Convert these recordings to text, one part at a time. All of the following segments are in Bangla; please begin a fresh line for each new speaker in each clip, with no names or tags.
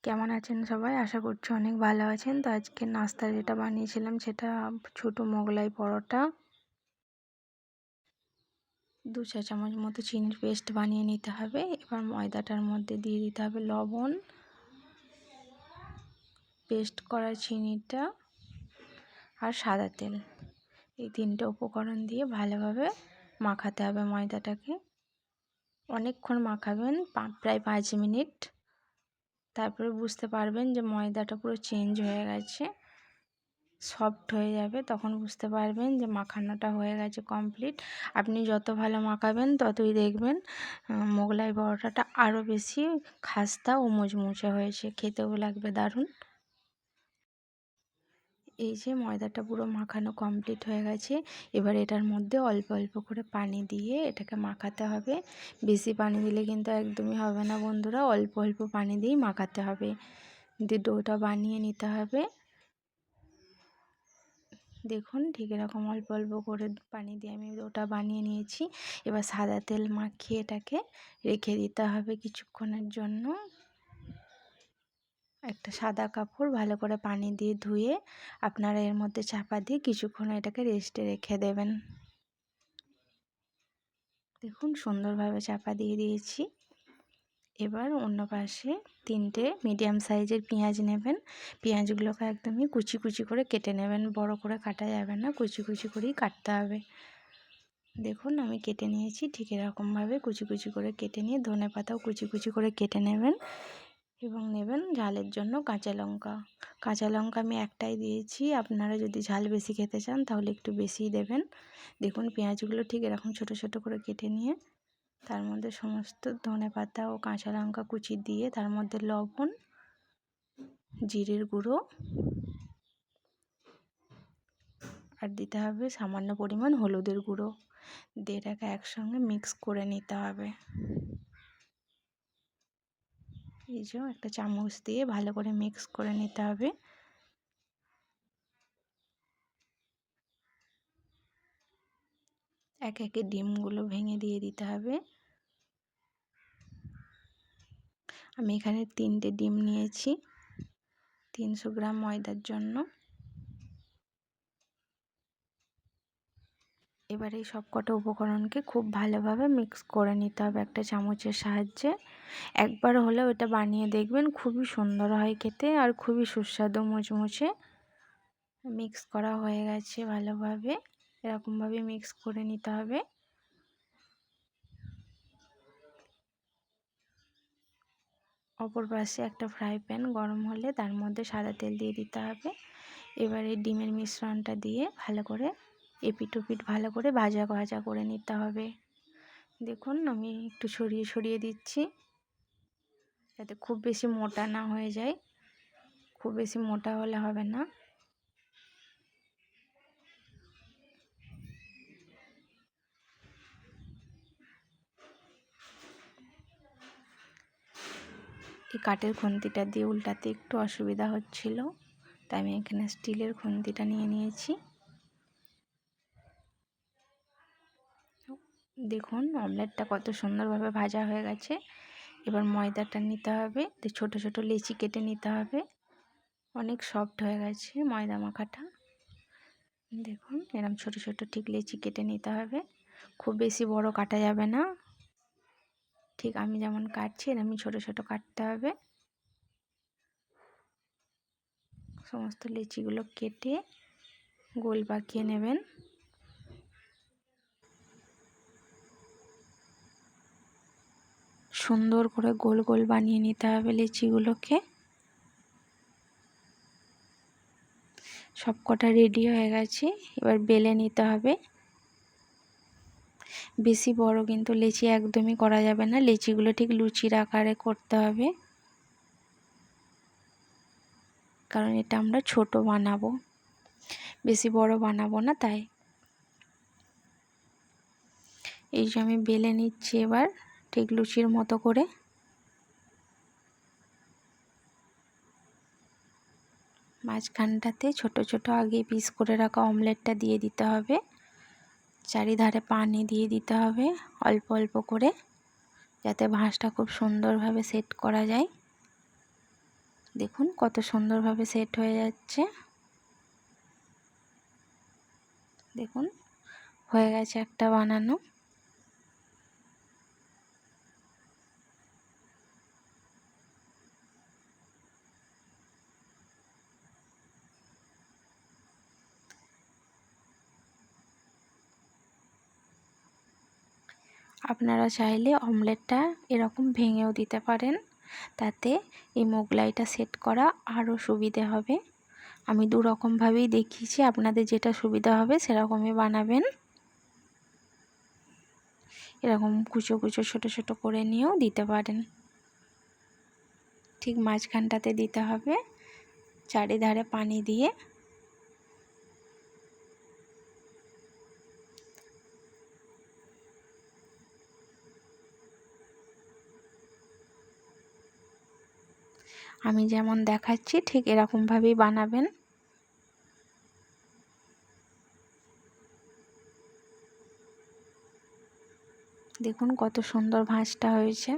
কেমন আছেন সবাই? আশা করছি অনেক ভালো আছেন। তো আজকে নাস্তা যেটা বানিয়েছিলাম সেটা ছোটো মোগলাই পরোটা। 2 চা চামচ মতো চিনির পেস্ট বানিয়ে নিতে হবে। এবার ময়দাটার মধ্যে দিয়ে দিতে হবে লবণ, পেস্ট করা চিনিটা আর সাদা তেল। এই 3টে উপকরণ দিয়ে ভালোভাবে মাখাতে হবে ময়দাটাকে। অনেকক্ষণ মাখাবেন, প্রায় 5 মিনিট। তারপরে বুঝতে পারবেন যে ময়দাটা পুরো চেঞ্জ হয়ে গেছে, সফট হয়ে যাবে। তখন বুঝতে পারবেন যে মাখানোটা হয়ে গেছে কমপ্লিট। আপনি যত ভালো মাখাবেন ততই দেখবেন মোগলাই পরোটাটা আরও বেশি খাস্তা ও মুচমুচে হয়েছে, খেতেও লাগবে দারুণ। এই যে ময়দাটা পুরো মাখানো কমপ্লিট হয়ে গেছে। এবার এটার মধ্যে অল্প অল্প করে পানি দিয়ে এটাকে মাখাতে হবে। বেশি পানি দিলে কিন্তু একদমই হবে না বন্ধুরা, অল্প অল্প পানি দিয়েই মাখাতে হবে। দিয়ে ডোটা বানিয়ে নিতে হবে। দেখুন ঠিক এরকম অল্প অল্প করে পানি দিয়ে আমি ওটা বানিয়ে নিয়েছি। এবার সাদা তেল মাখিয়ে এটাকে রেখে দিতে হবে কিছুক্ষণের জন্য। একটা সাদা কাপড় ভালো করে পানি দিয়ে ধুয়ে আপনারা এর মধ্যে চাপা দিয়ে কিছুক্ষণ এটাকে রেস্টে রেখে দেবেন। দেখুন সুন্দরভাবে চাপা দিয়ে দিয়েছি। এবার অন্য পাশে 3টে মিডিয়াম সাইজের পেঁয়াজ নেবেন। পেঁয়াজগুলোকে একদমই কুচি কুচি করে কেটে নেবেন, বড় করে কাটা যাবে না, কুচি কুচি করেই কাটতে হবে। দেখুন আমি কেটে নিয়েছি। ঠিক এরকমভাবে কুচি কুচি করে কেটে নিয়ে ধনেপাতাও কুচি কুচি করে কেটে নেবেন। এবং নেবেন ঝালের জন্য কাঁচা লঙ্কা। কাঁচা লঙ্কা আমি একটাই দিয়েছি, আপনারা যদি ঝাল বেশি খেতে চান তাহলে একটু বেশিই দেবেন। দেখুন পেঁয়াজগুলো ঠিক এরকম ছোট ছোট করে কেটে নিয়ে তার মধ্যে সমস্ত ধনেপাতা ও কাঁচা লঙ্কা কুচি দিয়ে তার মধ্যে লবণ, জিরের গুঁড়ো আর দিতে হবে সামান্য পরিমাণ হলুদের গুঁড়ো। দিয়ে এটাকে একসঙ্গে মিক্স করে নিতে হবে। এই যে একটা চামচ দিয়ে ভালো করে মিক্স করে নিতে হবে। একে একে ডিমগুলো ভেঙে দিয়ে দিতে হবে। আমি এখানে 3টে ডিম নিয়েছি 300 গ্রাম ময়দার জন্য। এবার এই সবকটা উপকরণকে খুব ভালোভাবে মিক্স করে নিতে হবে একটা চামচের সাহায্যে। একবার হলেও এটা বানিয়ে দেখবেন, খুবই সুন্দর হয় খেতে আর খুবই সুস্বাদু মুচমুচে। মিক্স করা হয়ে গেছে ভালোভাবে, এরকমভাবে মিক্স করে নিতে হবে। অপর পাশে একটা ফ্রাই প্যান গরম হলে তার মধ্যে সাদা তেল দিয়ে দিতে হবে। এবার এই ডিমের মিশ্রণটা দিয়ে ভালো করে এপিট ওপিট ভালো করে ভাজা ভাজা করে নিতে হবে। দেখুন আমি একটু ছড়িয়ে ছড়িয়ে দিচ্ছি যাতে খুব বেশি মোটা না হয়ে যায়, খুব বেশি মোটা হলে হবে না। এই কাঠের খুন্তিটা দিয়ে উল্টাতে একটু অসুবিধা হচ্ছিল, তাই আমি এখানে স্টিলের খুন্তিটা নিয়ে নিয়েছি। দেখুন অমলেটটা কত সুন্দরভাবে ভাজা হয়ে গেছে। এবার ময়দাটা নিতে হবে, ছোট ছোট লেচি কেটে নিতে হবে। অনেক সফট হয়ে গেছে ময়দা মাখাটা। দেখুন এরকম ছোট ছোট ঠিক লেচি কেটে নিতে হবে, খুব বেশি বড় কাটা যাবে না। ঠিক আমি যেমন কাটছি এরকমই ছোট ছোট কাটতে হবে। সমস্ত লেচিগুলো কেটে গোল পাকিয়ে নেবেন। সুন্দর করে গোল গোল বানিয়ে নিতে হবে লেচিগুলোকে। সবকটা রেডি হয়ে গেছে, এবার বেলে নিতে হবে। বেশি বড় কিন্তু লেচি একদমই করা যাবে না, লেচিগুলো ঠিক লুচির আকারে করতে হবে, কারণ এটা আমরা ছোট বানাবো, বেশি বড় বানাবো না তাই। এই যে আমি বেলে নিচ্ছি এবার ঠিক লুচির মতো করে। মাঝখানটাতে ছোট ছোট আগে পিস করে রাখা অমলেটটা দিয়ে দিতে হবে। চারিধারে পানি দিয়ে দিতে হবে অল্প অল্প করে, যাতে ভাঁজটা খুব সুন্দরভাবে সেট করা যায়। দেখুন কত সুন্দরভাবে সেট হয়ে যাচ্ছে। দেখুন হয়ে গেছে একটা বানানো। আপনারা চাইলে অমলেটটা এরকম ভেঙেও দিতে পারেন, তাতে এই মোগলাইটা সেট করা আরও সুবিধে হবে। আমি দু রকমভাবেই দেখিয়েছি, আপনাদের যেটা সুবিধা হবে সেরকমই বানাবেন। এরকম কুচো কুচো ছোট ছোট করে নিয়েও দিতে পারেন। ঠিক মাঝখানটাতে দিতে হবে, চারিধারে পানি দিয়ে। আমি যেমন দেখাচ্ছি ঠিক এরকমভাবেই বানাবেন। দেখুন কত সুন্দর ভাঁজটা হয়েছে।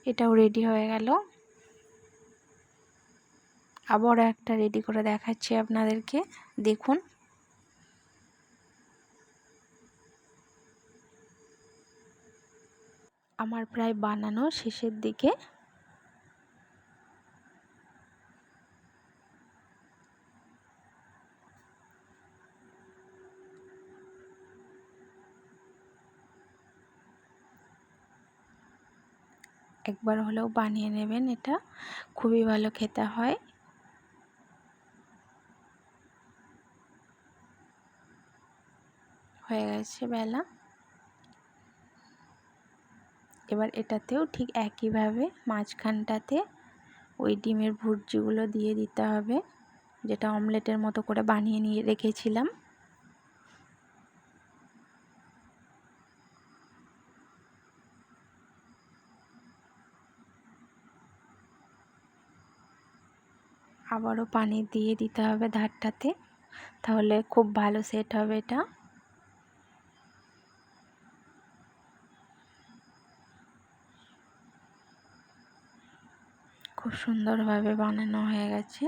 এটাও রেডি হয়ে গেল। আবারও একটা রেডি করে দেখাচ্ছি আপনাদেরকে, দেখুন। আমার প্রায় বানানো শেষের দিকে। একবার হলেও বানিয়ে নেবেন, এটা খুবই ভালো খেতে হয়। হয়ে গেছে বেলা। এবার এটাতেও ঠিক একইভাবে মাঝখানটাতে ওই ডিমের ভুর্জিগুলো দিয়ে দিতে হবে, যেটা অমলেটের মতো করে বানিয়ে নিয়ে রেখেছিলাম। আবারও পানি দিয়ে দিতে হবে ধারটাতে, তাহলে খুব ভালো সেট হবে এটা। খুব সুন্দরভাবে বানানো হয়ে গেছে।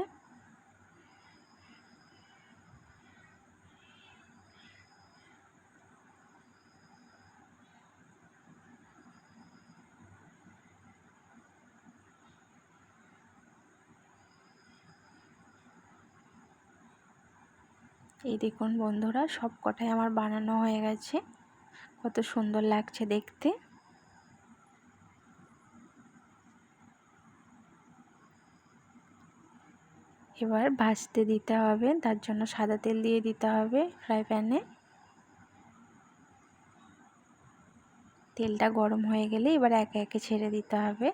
এই দেখুন বন্ধুরা, সব কটাই আমার বানানো হয়ে গেছে। কত সুন্দর লাগছে দেখতে। এবার ভাজতে দিতে হবে, তার জন্য সাদা তেল দিয়ে দিতে হবে ফ্রাই প্যানে। তেলটা গরম হয়ে গেলে এবার একে একে ছেড়ে দিতে হবে।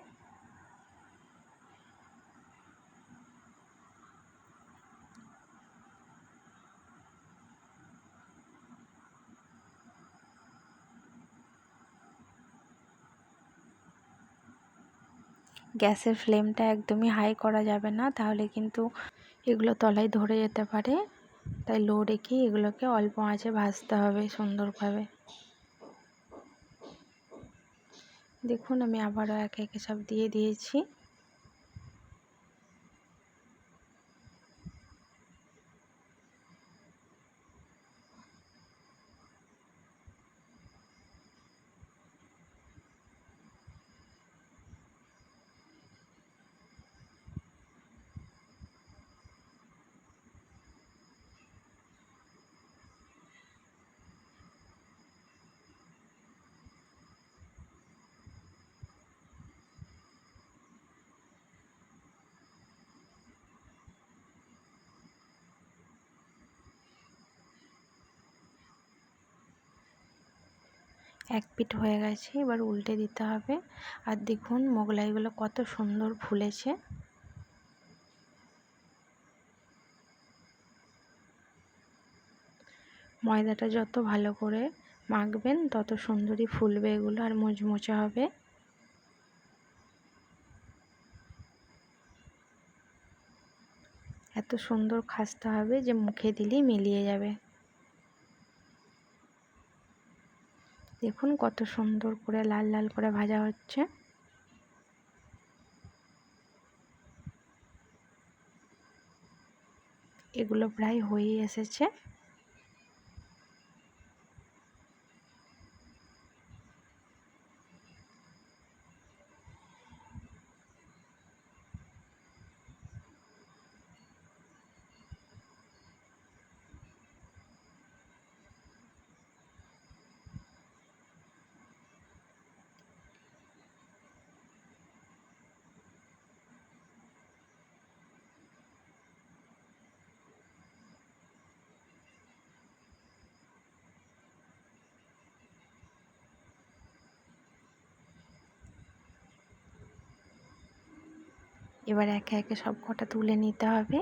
গ্যাসের ফ্লেমটা একদমই হাই করা যাবে না, তাহলে কিন্তু এগুলো তলায় ধরে যেতে পারে। তাই লো রেখে এগুলোকে অল্প আঁচে ভাজতে হবে সুন্দরভাবে। দেখুন আমি আবারও একে একে সব দিয়ে দিয়েছি। এক পিঠ হয়ে গেছে, এবার উল্টে দিতে হবে। আর দেখুন মোগলাইগুলো কত সুন্দর ফুলেছে। ময়দাটা যত ভালো করে মাখবেন তত সুন্দরই ফুলবে এগুলো, আর মুচমুচে হবে। এত সুন্দর খাস্তা হবে যে মুখে দিলেই মিলিয়ে যাবে। দেখুন কত সুন্দর করে লাল লাল করে ভাজা হচ্ছে। এগুলো প্রায় হয়েই এসেছে। এবার একে একে সব কটা তুলে নিতে হবে।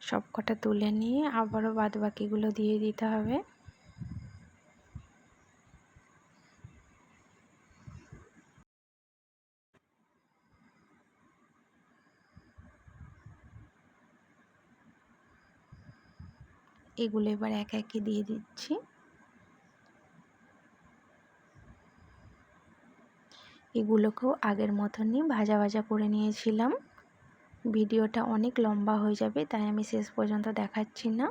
সব কটা তুলে নিয়ে আবারও বাদবাকিগুলো দিয়ে দিতে হবে। এগুলো এবার একে একে দিয়ে দিচ্ছি। এগুলোকেও আগের মতনই ভাজা ভাজা করে নিয়েছিলাম। ভিডিওটা অনেক লম্বা হয়ে যাবে, তাই আমি শেষ পর্যন্ত দেখাচ্ছি না।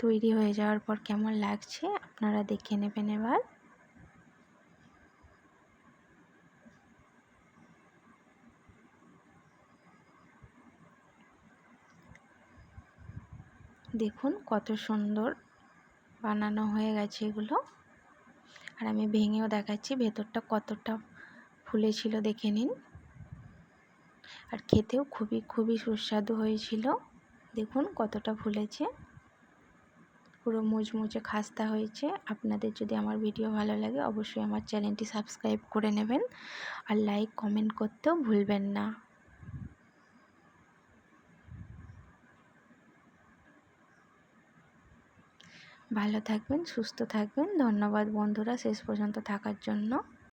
তৈরি হয়ে যাওয়ার পর কেমন লাগছে আপনারা দেখে নেবেন এবার। দেখুন কত সুন্দর বানানো হয়ে গেছে এগুলো। আর আমি ভেঙেও দেখাচ্ছি ভেতরটা কতটা ফুলেছিল, দেখে নিন। আর খেতেও খুবই সুস্বাদু হয়েছিল। দেখুন কতটা ফুলেছে, পুরো মুচমুচে খাস্তা হয়েছে। আপনাদের যদি আমার ভিডিও ভালো লাগে অবশ্যই আমার চ্যানেলটি সাবস্ক্রাইব করে নেবেন, আর লাইক কমেন্ট করতেও ভুলবেন না। ভালো থাকবেন, সুস্থ থাকবেন। ধন্যবাদ বন্ধুরা শেষ পর্যন্ত থাকার জন্য।